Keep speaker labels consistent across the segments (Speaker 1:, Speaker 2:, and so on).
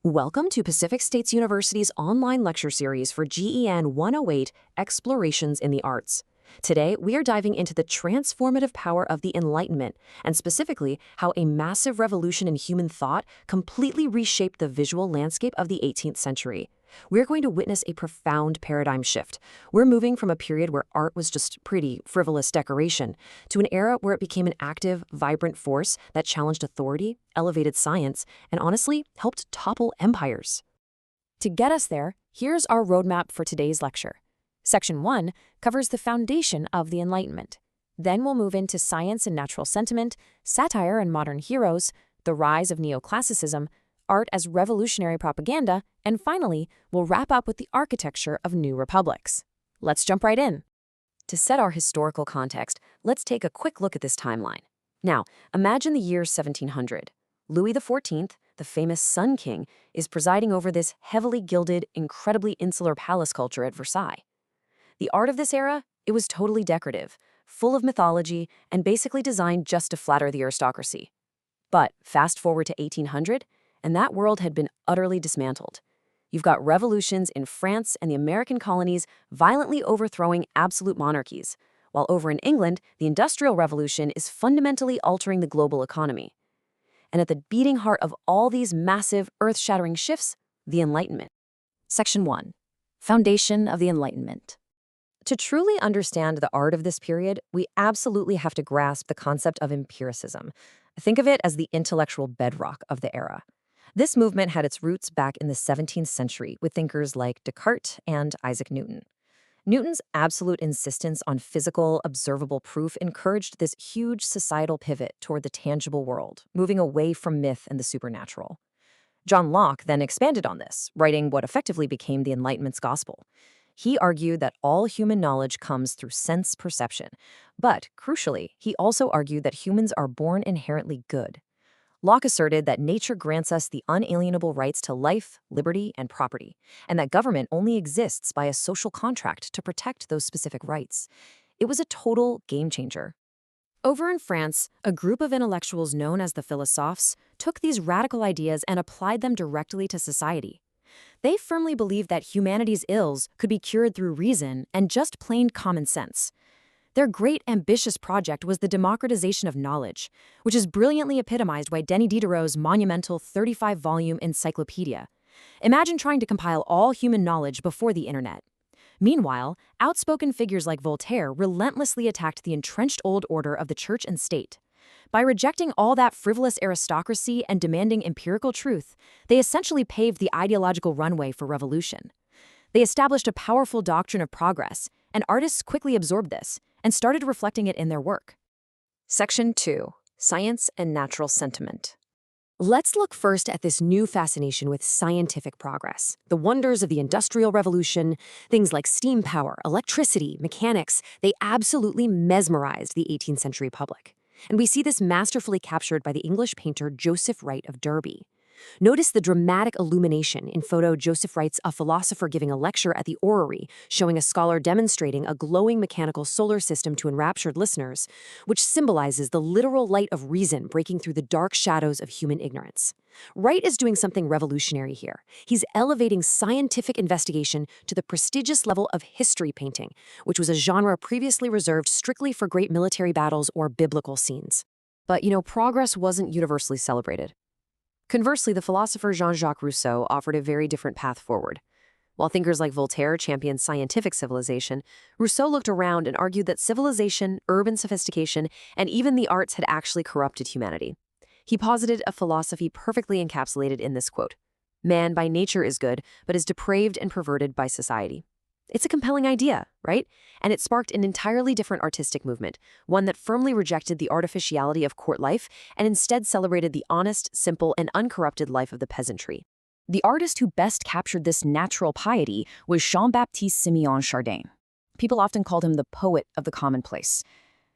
Speaker 1: Welcome to Pacific States University's online lecture series for GEN 108 Explorations in the Arts. Today, we are diving into the transformative power of the Enlightenment, and specifically how a massive revolution in human thought completely reshaped the visual landscape of the 18th century. We're going to witness a profound paradigm shift. We're moving from a period where art was just pretty, frivolous decoration to an era where it became an active, vibrant force that challenged authority, elevated science, and honestly, helped topple empires. To get us there, here's our roadmap for today's lecture. Section 1 covers the foundation of the Enlightenment. Then we'll move into science and natural sentiment, satire and modern heroes, the rise of neoclassicism, art as revolutionary propaganda, and finally, we'll wrap up with the architecture of new republics. Let's jump right in. To set our historical context, let's take a quick look at this timeline. Now, imagine the year 1700. Louis XIV, the famous Sun King, is presiding over this heavily gilded, incredibly insular palace culture at Versailles. The art of this era, it was totally decorative, full of mythology, and basically designed just to flatter the aristocracy. But fast forward to 1800, and that world had been utterly dismantled. You've got revolutions in France and the American colonies violently overthrowing absolute monarchies, while over in England, the Industrial Revolution is fundamentally altering the global economy. And at the beating heart of all these massive, earth-shattering shifts, the Enlightenment. Section 1. Foundation of the Enlightenment. To truly understand the art of this period, we absolutely have to grasp the concept of empiricism. Think of it as the intellectual bedrock of the era. This movement had its roots back in the 17th century with thinkers like Descartes and Isaac Newton. Newton's absolute insistence on physical, observable proof encouraged this huge societal pivot toward the tangible world, moving away from myth and the supernatural. John Locke then expanded on this, writing what effectively became the Enlightenment's gospel. He argued that all human knowledge comes through sense perception, but, crucially, he also argued that humans are born inherently good. Locke asserted that nature grants us the unalienable rights to life, liberty, and property, and that government only exists by a social contract to protect those specific rights. It was a total game changer. Over in France, a group of intellectuals known as the philosophes took these radical ideas and applied them directly to society. They firmly believed that humanity's ills could be cured through reason and just plain common sense. Their great, ambitious project was the democratization of knowledge, which is brilliantly epitomized by Denis Diderot's monumental 35-volume encyclopedia. Imagine trying to compile all human knowledge before the internet. Meanwhile, outspoken figures like Voltaire relentlessly attacked the entrenched old order of the church and state. By rejecting all that frivolous aristocracy and demanding empirical truth, they essentially paved the ideological runway for revolution. They established a powerful doctrine of progress, and artists quickly absorbed this and started reflecting it in their work. Section 2. Science and Natural Sentiment. Let's look first at this new fascination with scientific progress. The wonders of the Industrial Revolution, things like steam power, electricity, mechanics, they absolutely mesmerized the 18th century public. And we see this masterfully captured by the English painter Joseph Wright of Derby. Notice the dramatic illumination in photo Joseph Wright's A Philosopher Giving a Lecture at the Orrery, showing a scholar demonstrating a glowing mechanical solar system to enraptured listeners, which symbolizes the literal light of reason breaking through the dark shadows of human ignorance. Wright is doing something revolutionary here. He's elevating scientific investigation to the prestigious level of history painting, which was a genre previously reserved strictly for great military battles or biblical scenes. But, progress wasn't universally celebrated. Conversely, the philosopher Jean-Jacques Rousseau offered a very different path forward. While thinkers like Voltaire championed scientific civilization, Rousseau looked around and argued that civilization, urban sophistication, and even the arts had actually corrupted humanity. He posited a philosophy perfectly encapsulated in this quote: "Man by nature is good, but is depraved and perverted by society." It's a compelling idea, right? And it sparked an entirely different artistic movement, one that firmly rejected the artificiality of court life and instead celebrated the honest, simple, and uncorrupted life of the peasantry. The artist who best captured this natural piety was Jean-Baptiste Simeon Chardin. People often called him the poet of the commonplace.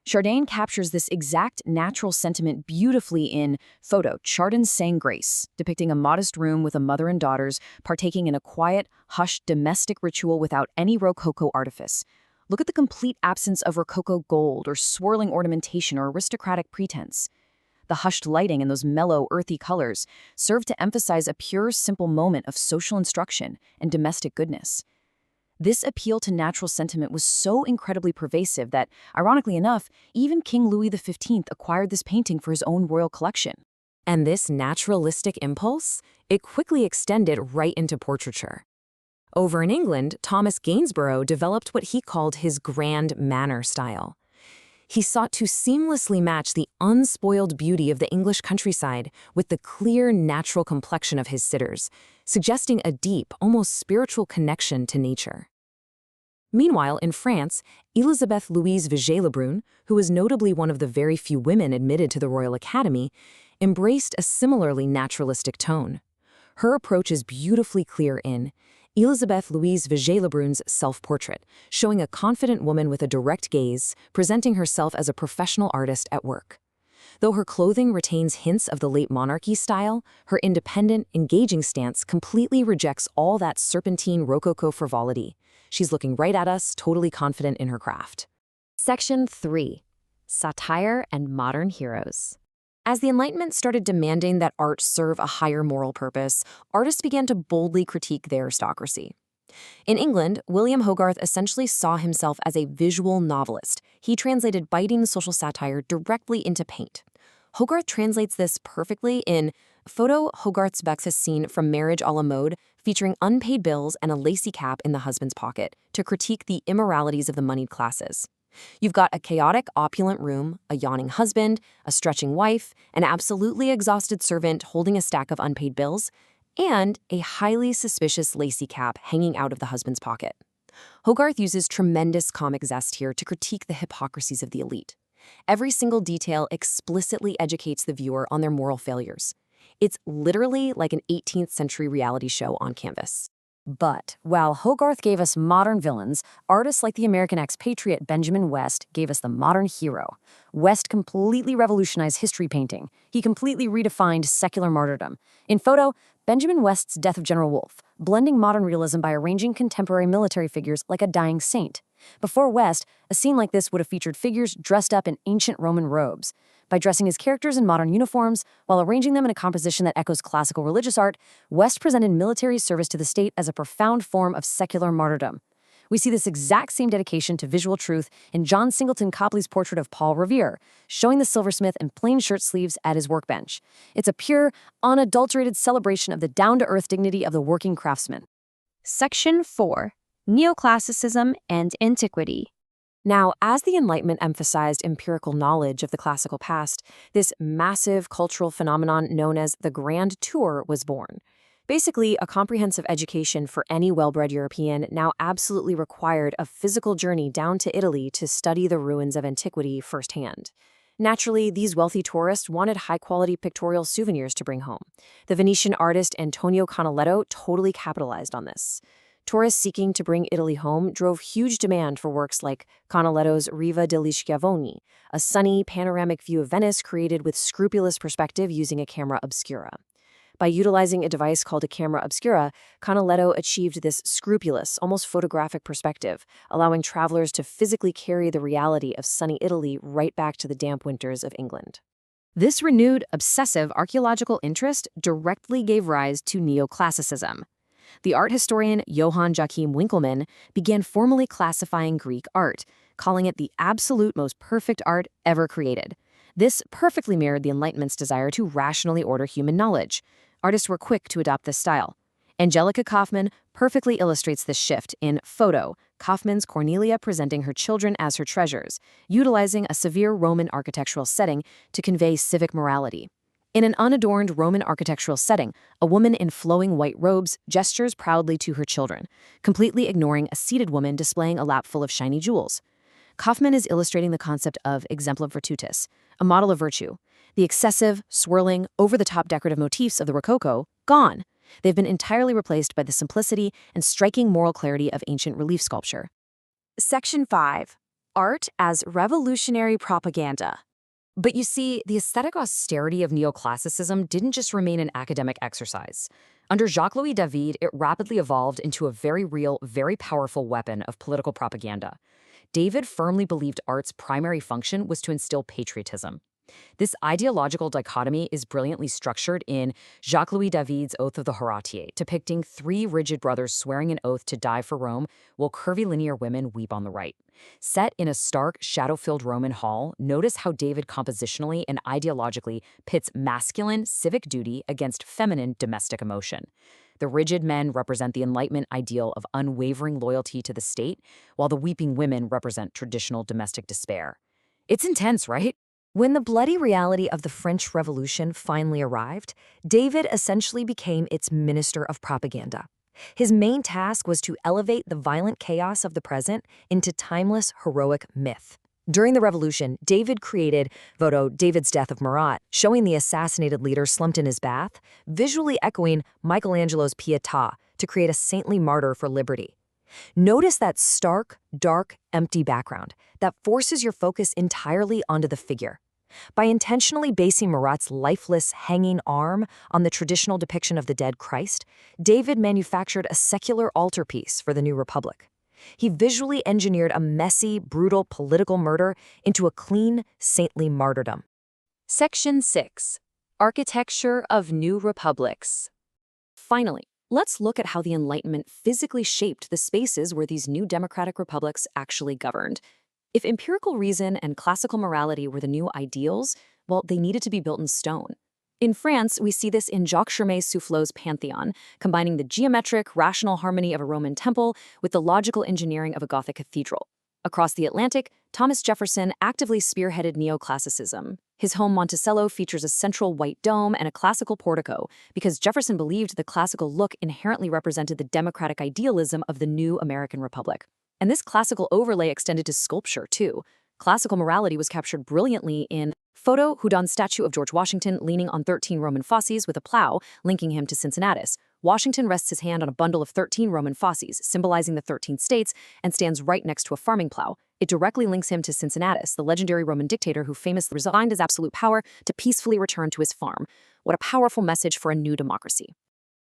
Speaker 1: Chardin captures this exact natural sentiment beautifully in photo Chardin's Saying Grace, depicting a modest room with a mother and daughters partaking in a quiet, hushed domestic ritual without any Rococo artifice. Look at the complete absence of Rococo gold or swirling ornamentation or aristocratic pretense.
Speaker 2: The hushed lighting and those mellow, earthy colors served to emphasize a pure, simple moment of social instruction and domestic goodness. This appeal to natural sentiment was so incredibly pervasive that, ironically enough, even King Louis XV acquired this painting for his own royal collection.
Speaker 1: And this naturalistic impulse, it quickly extended right into portraiture. Over in England, Thomas Gainsborough developed what he called his grand manner style. He sought to seamlessly match the unspoiled beauty of the English countryside with the clear, natural complexion of his sitters, suggesting a deep, almost spiritual connection to nature. Meanwhile, in France, Elisabeth Louise Vigée-Lebrun, who was notably one of the very few women admitted to the Royal Academy, embraced a similarly naturalistic tone. Her approach is beautifully clear in Elisabeth Louise Vigée-Lebrun's self-portrait, showing a confident woman with a direct gaze, presenting herself as a professional artist at work. Though her clothing retains hints of the late monarchy style, her independent, engaging stance completely rejects all that serpentine Rococo frivolity. She's looking right at us, totally confident in her craft. Section 3. Satire and Modern Heroes. As the Enlightenment started demanding that art serve a higher moral purpose, artists began to boldly critique their aristocracy. In England, William Hogarth essentially saw himself as a visual novelist. He translated biting social satire directly into paint. Hogarth translates this perfectly in Photo Hogarth's Bex's scene from Marriage a la Mode, featuring unpaid bills and a lacy cap in the husband's pocket, to critique the immoralities of the moneyed classes. You've got a chaotic, opulent room, a yawning husband, a stretching wife, an absolutely exhausted servant holding a stack of unpaid bills, and a highly suspicious lacy cap hanging out of the husband's pocket. Hogarth uses tremendous comic zest here to critique the hypocrisies of the elite. Every single detail explicitly educates the viewer on their moral failures. It's literally like an 18th century reality show on canvas.
Speaker 2: But while Hogarth gave us modern villains, artists like the American expatriate Benjamin West gave us the modern hero. West completely revolutionized history painting. He completely redefined secular martyrdom. In Photo, Benjamin West's Death of General Wolfe, blending modern realism by arranging contemporary military figures like a dying saint. Before West, a scene like this would have featured figures dressed up in ancient Roman robes. By dressing his characters in modern uniforms, while arranging them in a composition that echoes classical religious art, West presented military service to the state as a profound form of secular martyrdom. We see this exact same dedication to visual truth in John Singleton Copley's portrait of Paul Revere, showing the silversmith in plain shirt sleeves at his workbench. It's a pure, unadulterated celebration of the down-to-earth dignity of the working craftsman.
Speaker 3: Section 4. Neoclassicism and Antiquity.
Speaker 1: Now, as the Enlightenment emphasized empirical knowledge of the classical past, this massive cultural phenomenon known as the Grand Tour was born. Basically, a comprehensive education for any well-bred European now absolutely required a physical journey down to Italy to study the ruins of antiquity firsthand. Naturally, these wealthy tourists wanted high-quality pictorial souvenirs to bring home. The Venetian artist Antonio Canaletto totally capitalized on this. Tourists seeking to bring Italy home drove huge demand for works like Canaletto's Riva degli Schiavoni, a sunny, panoramic view of Venice created with scrupulous perspective using a camera obscura. By utilizing a device called a camera obscura, Canaletto achieved this scrupulous, almost photographic perspective, allowing travelers to physically carry the reality of sunny Italy right back to the damp winters of England.
Speaker 2: This renewed, obsessive archaeological interest directly gave rise to neoclassicism. The art historian Johann Joachim Winckelmann began formally classifying Greek art, calling it the absolute most perfect art ever created. This perfectly mirrored the Enlightenment's desire to rationally order human knowledge. Artists were quick to adopt this style. Angelica Kauffmann perfectly illustrates this shift in Photo, Kauffmann's Cornelia presenting her children as her treasures, utilizing a severe Roman architectural setting to convey civic morality. In an unadorned Roman architectural setting, a woman in flowing white robes gestures proudly to her children, completely ignoring a seated woman displaying a lap full of shiny jewels. Kauffmann is illustrating the concept of exempla virtutis, a model of virtue. The excessive, swirling, over-the-top decorative motifs of the Rococo, gone. They've been entirely replaced by the simplicity and striking moral clarity of ancient relief sculpture.
Speaker 1: Section 5. Art as Revolutionary Propaganda. But you see, the aesthetic austerity of neoclassicism didn't just remain an academic exercise. Under Jacques-Louis David, it rapidly evolved into a very real, very powerful weapon of political propaganda. David firmly believed art's primary function was to instill patriotism.
Speaker 2: This ideological dichotomy is brilliantly structured in Jacques-Louis David's Oath of the Horatii, depicting three rigid brothers swearing an oath to die for Rome while curvilinear women weep on the right. Set in a stark, shadow-filled Roman hall, notice how David compositionally and ideologically pits masculine civic duty against feminine domestic emotion. The rigid men represent the Enlightenment ideal of unwavering loyalty to the state, while the weeping women represent traditional domestic despair. It's intense, right?
Speaker 1: When the bloody reality of the French Revolution finally arrived, David essentially became its minister of propaganda. His main task was to elevate the violent chaos of the present into timeless, heroic myth. During the revolution, David created Voto, David's Death of Marat, showing the assassinated leader slumped in his bath, visually echoing Michelangelo's Pietà to create a saintly martyr for liberty. Notice that stark, dark, empty background that forces your focus entirely onto the figure. By intentionally basing Marat's lifeless, hanging arm on the traditional depiction of the dead Christ, David manufactured a secular altarpiece for the new republic. He visually engineered a messy, brutal political murder into a clean, saintly martyrdom.
Speaker 3: Section 6. Architecture of New Republics.
Speaker 2: Finally, let's look at how the Enlightenment physically shaped the spaces where these new democratic republics actually governed. If empirical reason and classical morality were the new ideals, well, they needed to be built in stone. In France, we see this in Jacques Chermay Soufflot's Pantheon, combining the geometric, rational harmony of a Roman temple with the logical engineering of a Gothic cathedral. Across the Atlantic, Thomas Jefferson actively spearheaded neoclassicism. His home Monticello features a central white dome and a classical portico because Jefferson believed the classical look inherently represented the democratic idealism of the new American Republic. And this classical overlay extended to sculpture, too. Classical morality was captured brilliantly in Photo Houdon's statue of George Washington leaning on 13 Roman fosses with a plow, linking him to Cincinnatus. Washington rests his hand on a bundle of 13 Roman fosses, symbolizing the 13 states, and stands right next to a farming plow. It directly links him to Cincinnatus, the legendary Roman dictator who famously resigned his absolute power to peacefully return to his farm. What a powerful message for a new democracy.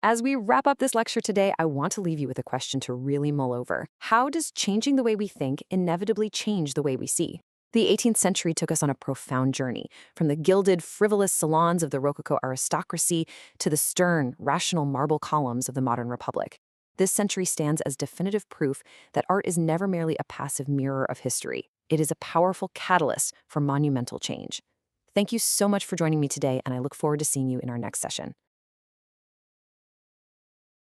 Speaker 2: As we wrap up this lecture today, I want to leave you with a question to really mull over. How does changing the way we think inevitably change the way we see? The 18th century took us on a profound journey, from the gilded, frivolous salons of the Rococo aristocracy to the stern, rational marble columns of the modern republic. This century stands as definitive proof that art is never merely a passive mirror of history. It is a powerful catalyst for monumental change. Thank you so much for joining me today, and I look forward to seeing you in our next session.